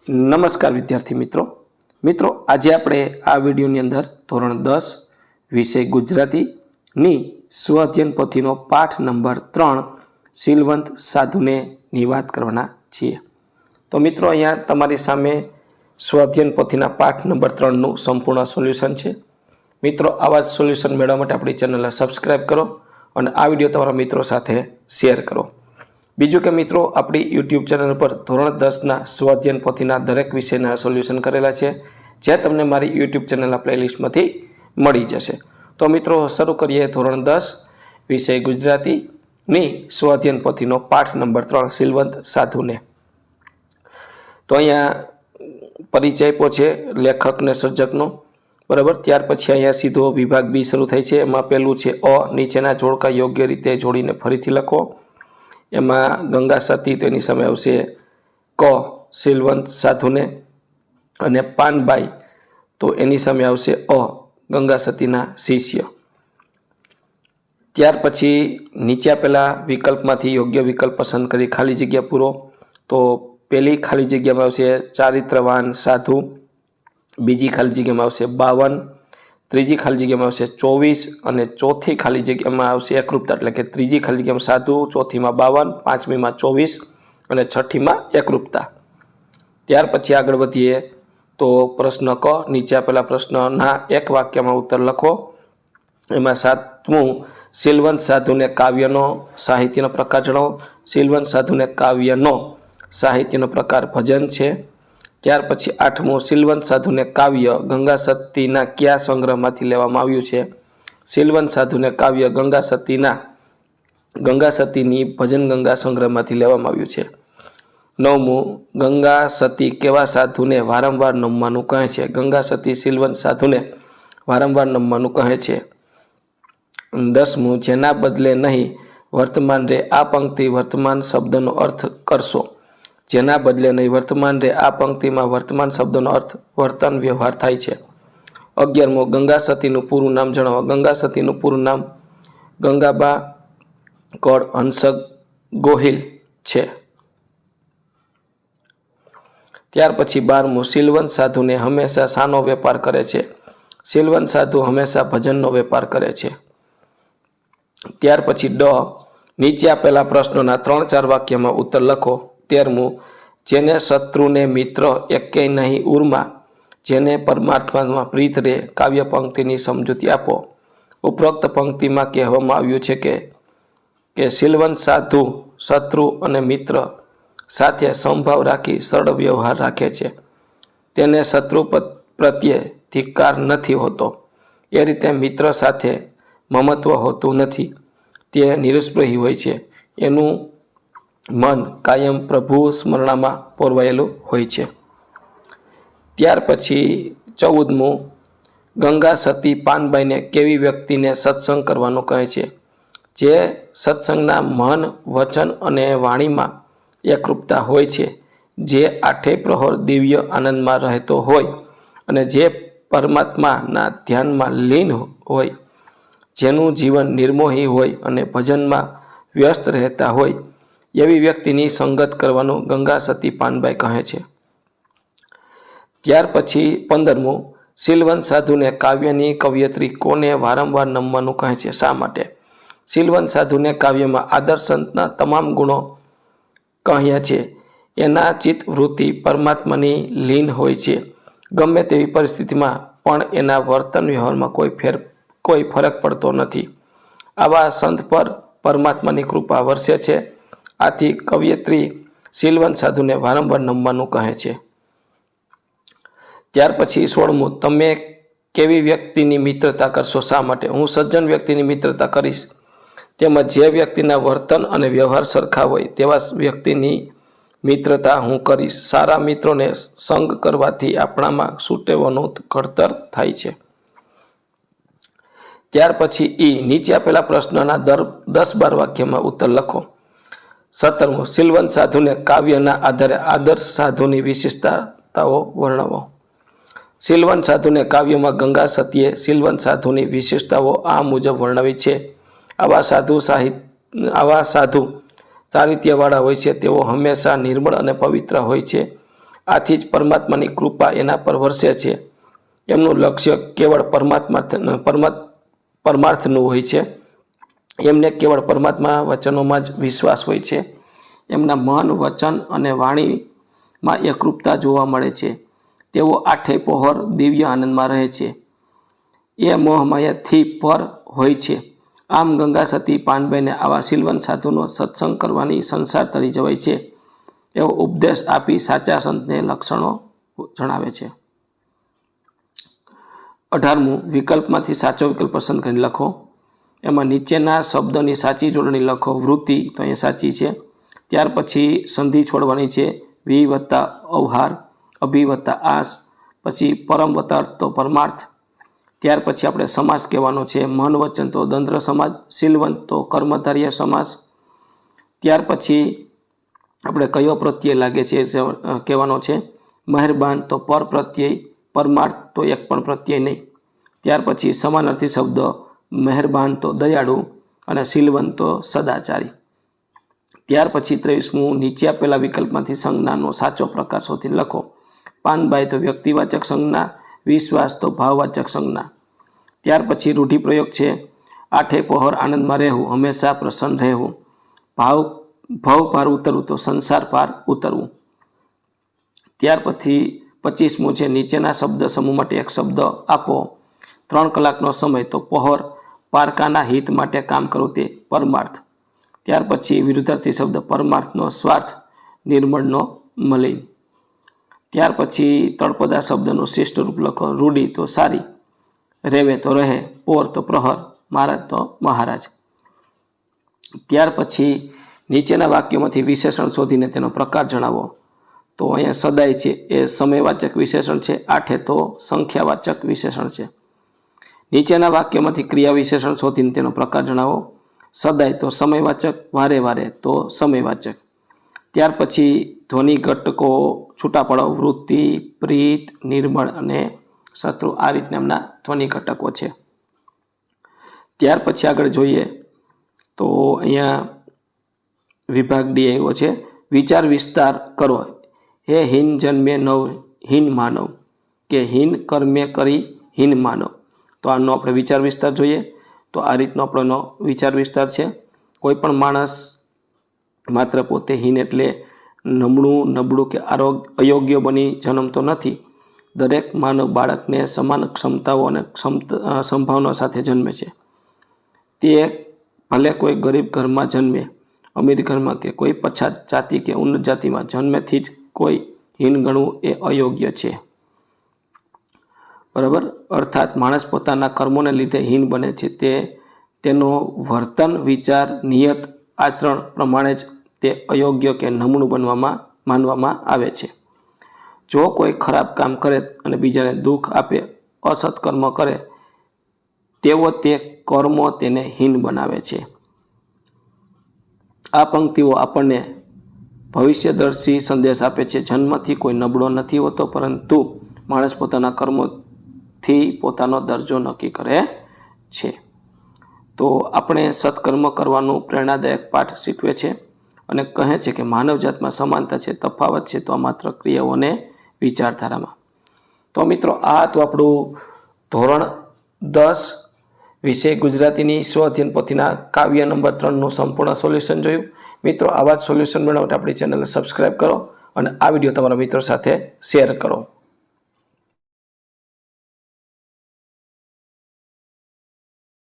નમસ્કાર વિદ્યાર્થી મિત્રો આજે આપણે આ વિડીયોની અંદર ધોરણ 10 વિષય ગુજરાતીની સ્વઅધ્યયન પોથીનો પાઠ નંબર 3 શીલવંત સાધુને ની વાત કરવાના છીએ। તો મિત્રો અહીંયા તમારી સામે સ્વઅધ્યયન પોથીના પાઠ નંબર 3 નું સંપૂર્ણ સોલ્યુશન છે। મિત્રો આવા જ સોલ્યુશન મેળવવા માટે આપણી ચેનલને સબસ્ક્રાઇબ કરો અને આ વિડીયો તમારા મિત્રો સાથે શેર કરો। બીજું કે મિત્રો આપણી YouTube ચેનલ પર ધોરણ 10ના સ્વઅધ્યયન પોથીના દરેક વિષયના સોલ્યુશન કરેલા છે, જે તમને મારી YouTube ચેનલના પ્લેલિસ્ટમાંથી મળી જશે। તો મિત્રો શરૂ કરીએ ધોરણ 10 વિષય ગુજરાતીની સ્વઅધ્યયન પોથીનો પાઠ નંબર 3 શીલવંત સાધુને। તો અહીંયા પરિચય આપો છે લેખક ને સર્જકનો, બરાબર। ત્યાર પછી અહીંયા સીધો વિભાગ બી શરૂ થાય છે। એમાં પહેલું છે અ, નીચેના જોડકા યોગ્ય રીતે જોડીને ફરીથી લખો। એમાં ગંગા સતી તેની સામે આવશે ક શીલવંત સાધુને, અને પાનબાઈ તો એની સામે આવશે અ ગંગા સતીના શિષ્ય। ત્યાર પછી નીચે આપેલા વિકલ્પમાંથી યોગ્ય વિકલ્પ પસંદ કરી ખાલી જગ્યા પૂરો। તો પહેલી ખાલી જગ્યામાં આવશે ચારિત્રવાન સાધુ, બીજી ખાલી જગ્યામાં આવશે 52, ત્રીજી ખાલી જગ્યામાં આવશે 24 અને ચોથી ખાલી જગ્યામાં આવશે એકરૂપતા, એટલે કે ત્રીજી ખાલી જગ્યામાં સાધુ, ચોથીમાં 52, પાંચમીમાં 24 અને છઠ્ઠીમાં એકરૂપતા। ત્યાર પછી આગળ વધીએ તો પ્રશ્ન ક, નીચે આપેલા પ્રશ્નના એક વાક્યમાં ઉત્તર લખો। એમાં સાતમું શીલવંત સાધુને કાવ્યનો સાહિત્યનો પ્રકાર જણાવો। શીલવંત સાધુને કાવ્યનો સાહિત્યનો પ્રકાર ભજન છે। ત્યાર પછી આઠમું શીલવંત સાધુને કાવ્ય ગંગા સતીના કયા સંગ્રહમાંથી લેવામાં આવ્યું છે। શીલવંત સાધુને કાવ્ય ગંગા સતીની ભજન ગંગા સંગ્રહમાંથી લેવામાં આવ્યું છે। નવમું ગંગા સતી કેવા સાધુને વારંવાર નમવાનું કહે છે। ગંગા સતી શીલવંત સાધુને વારંવાર નમવાનું કહે છે। 10મું જેના બદલે નહીં વર્તમાન રે આ પંક્તિ વર્તમાન શબ્દનો અર્થ કરશો। જેના બદલે નહીં વર્તમાન રે આ પંક્તિમાં વર્તમાન શબ્દનો અર્થ વર્તન વ્યવહાર થાય છે। 11મું ગંગા સતીનું પૂરું નામ જણાવો। ગંગા સતીનું પૂરું નામ ગંગાબા કળ હંસક ગોહિલ છે। ત્યાર પછી 12મું શીલવંત સાધુને હંમેશા શાનો વેપાર કરે છે। શીલવંત સાધુ હંમેશા ભજનનો વેપાર કરે છે। ત્યાર પછી ડ, નીચે આપેલા પ્રશ્નોના 3-4 વાક્યમાં ઉત્તર લખો। 13મું જેને શત્રુને મિત્ર એકેય નહીં ઉર્મા, જેને પરમાત્મામાં પ્રીત રે કાવ્ય પંક્તિની સમજૂતી આપો। ઉપરોક્ત પંક્તિમાં કહેવામાં આવ્યું છે કે શીલવંત સાધુ શત્રુ અને મિત્ર સાથે સમભાવ રાખી સરળ વ્યવહાર રાખે છે। તેને શત્રુ પ્રત્યે ધિક્કાર નથી હોતો, એ રીતે મિત્ર સાથે મમત્વ હોતું નથી। તે નિરુત્સાહી હોય છે, એનું મન કાયમ પ્રભુ સ્મરણામાં પોરવાયેલું હોય છે। ત્યાર પછી 14મું ગંગા સતી પાનબાઈને કેવી વ્યક્તિને સત્સંગ કરવાનું કહે છે। જે સત્સંગના મન, વચન અને વાણીમાં એકરૂપતા હોય છે, જે આઠે પ્રહર દિવ્ય આનંદમાં રહેતો હોય અને જે પરમાત્માના ધ્યાનમાં લીન હોય, જેનું જીવન નિર્મોહી હોય અને ભજનમાં વ્યસ્ત રહેતા હોય, એવી વ્યક્તિની સંગત કરવાનું ગંગા સતી પાનબાઈ કહે છે। ત્યાર પછી 15મું શીલવંત સાધુને કાવ્યની કવયત્રી કોને વારંવાર નમવાનું કહે છે, શા માટે। શીલવંત સાધુને કાવ્યમાં આદર્શ સંતના તમામ ગુણો કહ્યા છે। એના ચિત્ત વૃત્તિ પરમાત્માની લીન હોય છે। ગમે તેવી પરિસ્થિતિમાં પણ એના વર્તન વ્યવહારમાં કોઈ ફરક પડતો નથી। આવા સંત પર પરમાત્માની કૃપા વરસે છે। આથી કવયત્રી શીલવંત સાધુને વારંવાર નમવાનું કહે છે। ત્યાર પછી 16મું તમે કેવી વ્યક્તિની મિત્રતા કરશો, શા માટે। હું સજ્જન વ્યક્તિની મિત્રતા કરીશ, તેમજ જે વ્યક્તિના વર્તન અને વ્યવહાર સરખા હોય તેવા વ્યક્તિની મિત્રતા હું કરીશ। સારા મિત્રોને સંગ કરવાથી આપણામાં સુટેવોનું ઘડતર થાય છે। ત્યાર પછી ઈ, નીચે આપેલા પ્રશ્નના 10-12 વાક્યમાં ઉત્તર લખો। 17મું શીલવંત સાધુને કાવ્યના આધારે આદર્શ સાધુની વિશેષતાઓ વર્ણવો। શીલવંત સાધુને કાવ્યમાં ગંગા સતીએ શીલવંત સાધુની વિશેષતાઓ આ મુજબ વર્ણવી છે। આવા સાધુ ચારિત્ર્યવાળા હોય છે। તેઓ હંમેશા નિર્મળ અને પવિત્ર હોય છે। આથી જ પરમાત્માની કૃપા એના પર વરસે છે. એમનું લક્ષ્ય કેવળ પરમાર્થનું હોય છે. એમને કેવળ પરમાત્મા વચનોમાં જ વિશ્વાસ હોય છે. એમના મન, વચન અને વાણીમાં એકરૂપતા જોવા મળે છે. તેઓ આઠે પહોર દિવ્ય આનંદમાં રહે છે. એ મોહમાયાથી પર હોય છે. આમ ગંગા સતી પાનબાઈને આવા શીલવંત સાધુનો સત્સંગ કરવાની સંસાર તરી જવાય છે એવો ઉપદેશ આપી સાચા સંતને લક્ષણો જણાવે છે. 18મું, વિકલ્પમાંથી સાચો વિકલ્પ પસંદ કરીને લખો. એમાં નીચેના શબ્દોની સાચી જોડણી લખો. વૃત્તિ તો અહીંયા સાચી છે. ત્યાર પછી સંધિ છોડવાની છે. વિ વત્તા અવહાર, અભિ વત્તા આસ, પછી પરમ વત્તા અર્થ તો પરમાર્થ. ત્યાર પછી આપણે સમાસ કહેવાનો છે. મન વચન તો દ્વંદ્વ સમાસ, શીલવંત તો કર્મધાર્ય સમાસ. ત્યાર પછી આપણે કયો પ્રત્યય લાગે છે કહેવાનો છે. મહેરબાન તો પર પ્રત્યય, પરમાર્થ તો એક પણ પ્રત્યય નહીં. ત્યાર પછી સમાનાર્થી શબ્દ મહેરબાન તો દયાળુ અને શીલવંત તો સદાચારી. ત્યાર પછી 23મું, નીચે આપેલા વિકલ્પમાંથી સંજ્ઞાનો સાચો પ્રકાર શોધીને લખો. પાનબાઈ તો વ્યક્તિવાચક સંજ્ઞા, વિશ્વાસ તો ભાવવાચક સંજ્ઞા. ત્યાર પછી રૂઢિપ્રયોગ છે. આઠે પહોર આનંદમાં રહેવું, હંમેશા પ્રસન્ન રહેવું. ભાવ પાર ઉતરવું તો સંસાર પાર ઉતરવું. ત્યાર પછી 25મું છે. નીચેના શબ્દ સમૂહ માટે એક શબ્દ આપો. 3 કલાકનો સમય તો પહોર, પારકાના હિત માટે કામ કરવું તે પરમાર્થ. ત્યાર પછી વિરુદ્ધાર્થી શબ્દ પરમાર્થનો સ્વાર્થ, નિર્મળનો મલિન. ત્યાર પછી તળપદા શબ્દનું શિષ્ટ રૂપ લખો. રૂઢી તો સારી, રેવે તો રહે, પોર તો પ્રહર, મહારાજ તો મહારાજ. ત્યાર પછી નીચેના વાક્યોમાંથી વિશેષણ શોધીને તેનો પ્રકાર જણાવો. તો અહીંયા સદાય છે એ સમયવાચક વિશેષણ છે. આઠે તો સંખ્યાવાચક વિશેષણ છે. નીચેના વાક્યોમાંથી ક્રિયા વિશેષણ શોધીને તેનો પ્રકાર જણાવો. સદાય તો સમયવાચક, વારે વારે તો સમયવાચક. ત્યાર પછી ધ્વનિ ઘટકો છૂટા પાડો. વૃત્તિ, પ્રીત, નિર્મળ અને શત્રુ, આ રીતના એમના ધ્વનિ ઘટકો છે. ત્યાર પછી આગળ જોઈએ તો અહીંયા વિભાગ ડી આવ્યો છે. વિચાર વિસ્તાર કરો. હે હીન જન્મે નવ હીન માનવ, કે હીન કર્મે કરી હીન માનવ. તો આનો આપણે વિચાર વિસ્તાર જોઈએ. તો આ રીતનો આપણો વિચાર વિસ્તાર છે. કોઈ પણ માણસ માત્ર પોતે હીન એટલે નબળું કે અયોગ્ય બની જન્મતો નથી. દરેક માનવ બાળકને સમાન ક્ષમતાઓ અને સંભાવના સાથે જન્મે છે. તે ભલે કોઈ ગરીબ ઘરમાં જન્મે, અમીર ઘરમાં કે કોઈ પછાત જાતિ કે ઉન્નત જાતિમાં જન્મેથી જ કોઈ હીન ગણવું એ અયોગ્ય છે. બરાબર. અર્થાત માણસ પોતાના કર્મોને લીધે હીન બને છે. તેનો વર્તન, વિચાર, નિયત આચરણ પ્રમાણે જ તે અયોગ્ય કે નમણું માનવામાં આવે છે. જો કોઈ ખરાબ કામ કરે અને બીજાને દુઃખ આપે, અસત્કર્મ કરે, તેવો તે કર્મો તેને હીન બનાવે છે. આ પંક્તિઓ આપણને ભવિષ્યદર્શી સંદેશ આપે છે. જન્મથી કોઈ નબળો નથી હોતો, પરંતુ માણસ પોતાના કર્મોથી પોતાનો દરજ્જો નક્કી કરે છે. તો આપણે સત્કર્મ કરવાનું પ્રેરણાદાયક પાઠ શીખવે છે અને કહે છે કે માનવજાતમાં સમાનતા છે, તફાવત છે તો આ માત્ર ક્રિયાઓ અને વિચારધારામાં. તો મિત્રો, આ તો આપણું ધોરણ 10 વિષય ગુજરાતીની સ્વ અધ્યયન પોથીના કાવ્ય નંબર 3નું સંપૂર્ણ સોલ્યુશન જોયું. મિત્રો, આવા જ સોલ્યુશન મેળવવા માટે આપણી ચેનલને સબસ્ક્રાઈબ કરો અને આ વિડીયો તમારા મિત્રો સાથે શેર કરો.